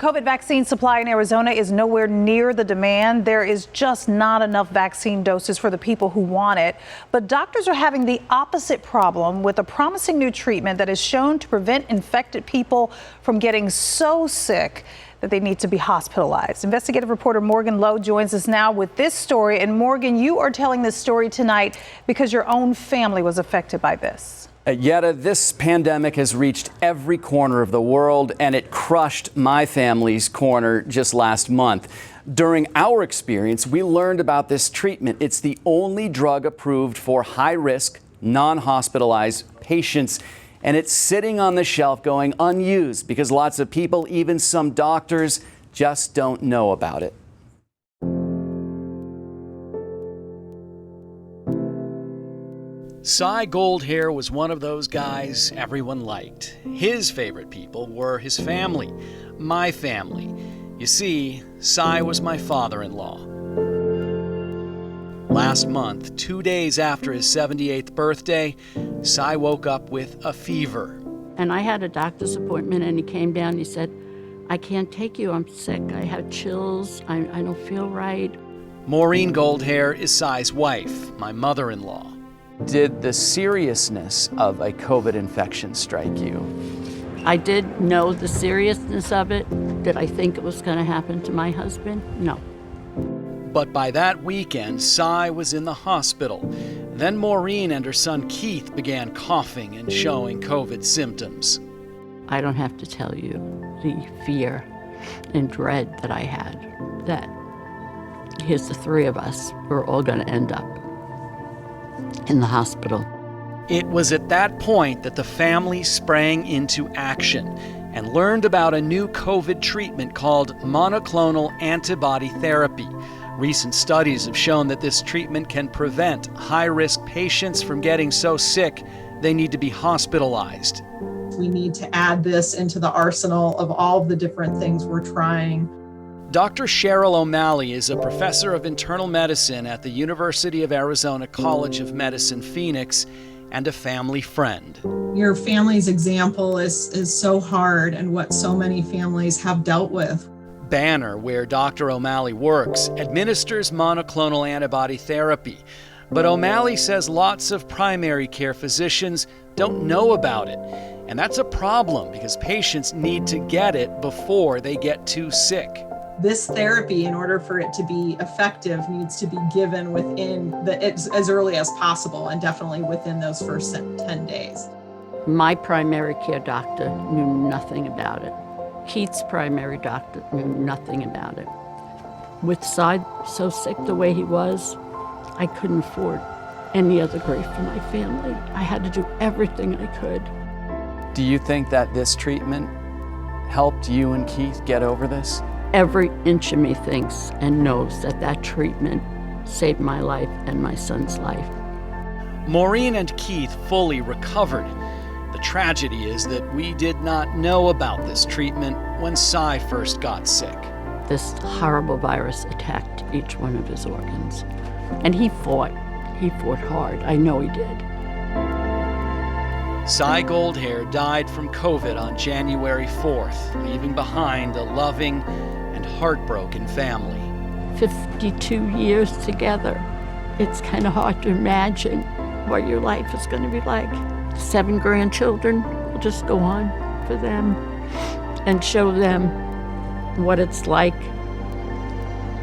COVID vaccine supply in Arizona is nowhere near the demand. There is just not enough vaccine doses for the people who want it. But doctors are having the opposite problem with a promising new treatment that is shown to prevent infected people from getting so sick that they need to be hospitalized. Investigative reporter Morgan Lowe joins us now with this story. And Morgan, you are telling this story tonight because your own family was affected by this. Yetta, this pandemic has reached every corner of the world, and it crushed my family's corner just last month. During our experience, we learned about this treatment. It's the only drug approved for high-risk, non-hospitalized patients, and it's sitting on the shelf going unused because lots of people, even some doctors, just don't know about it. Cy Goldhair was one of those guys everyone liked. His favorite people were his family, my family. You see, Cy was my father-in-law. Last month, 2 days after his 78th birthday, Cy woke up with a fever. And I had a doctor's appointment, and he came down and he said, "I can't take you, I'm sick. I have chills, I don't feel right." Maureen Goldhair is Cy's wife, my mother-in-law. Did the seriousness of a COVID infection strike you? I did know the seriousness of it. Did I think it was going to happen to my husband? No. But by that weekend, Cy was in the hospital. Then Maureen and her son Keith began coughing and showing COVID symptoms. I don't have to tell you the fear and dread that I had, that here's the three of us, we're all going to end up in the hospital. It was at that point that the family sprang into action and learned about a new COVID treatment called monoclonal antibody therapy. Recent studies have shown that this treatment can prevent high-risk patients from getting so sick they need to be hospitalized. We need to add this into the arsenal of all of the different things we're trying. Dr. Cheryl O'Malley is a professor of internal medicine at the University of Arizona College of Medicine, Phoenix, and a family friend. Your family's example is so hard and what so many families have dealt with. Banner, where Dr. O'Malley works, administers monoclonal antibody therapy. But O'Malley says lots of primary care physicians don't know about it. And that's a problem because patients need to get it before they get too sick. This therapy, in order for it to be effective, needs to be given within as early as possible, and definitely within those first 10 days. My primary care doctor knew nothing about it. Keith's primary doctor knew nothing about it. With Cy so sick the way he was, I couldn't afford any other grief for my family. I had to do everything I could. Do you think that this treatment helped you and Keith get over this? Every inch of me thinks and knows that that treatment saved my life and my son's life. Maureen and Keith fully recovered. The tragedy is that we did not know about this treatment when Cy first got sick. This horrible virus attacked each one of his organs. And he fought hard. I know he did. Cy Goldhair died from COVID on January 4th, leaving behind a loving and heartbroken family. 52 years together. It's kind of hard to imagine what your life is going to be like. 7 grandchildren will just go on for them and show them what it's like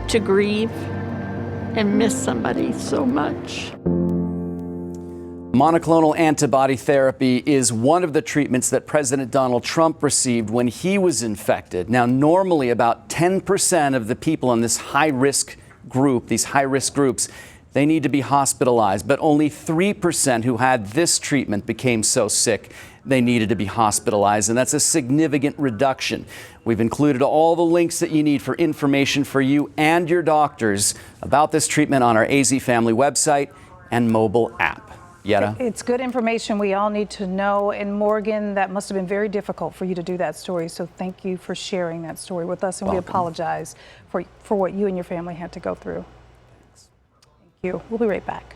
to grieve and miss somebody so much. Monoclonal antibody therapy is one of the treatments that President Donald Trump received when he was infected. Now, normally about 10% of the people in this high-risk group, these high-risk groups, they need to be hospitalized, but only 3% who had this treatment became so sick they needed to be hospitalized, and that's a significant reduction. We've included all the links that you need for information for you and your doctors about this treatment on our AZ Family website and mobile app. Yetta? It's good information we all need to know. And Morgan, that must have been very difficult for you to do that story. So thank you for sharing that story with us. And Welcome. We apologize for what you and your family had to go through. Thank you. We'll be right back.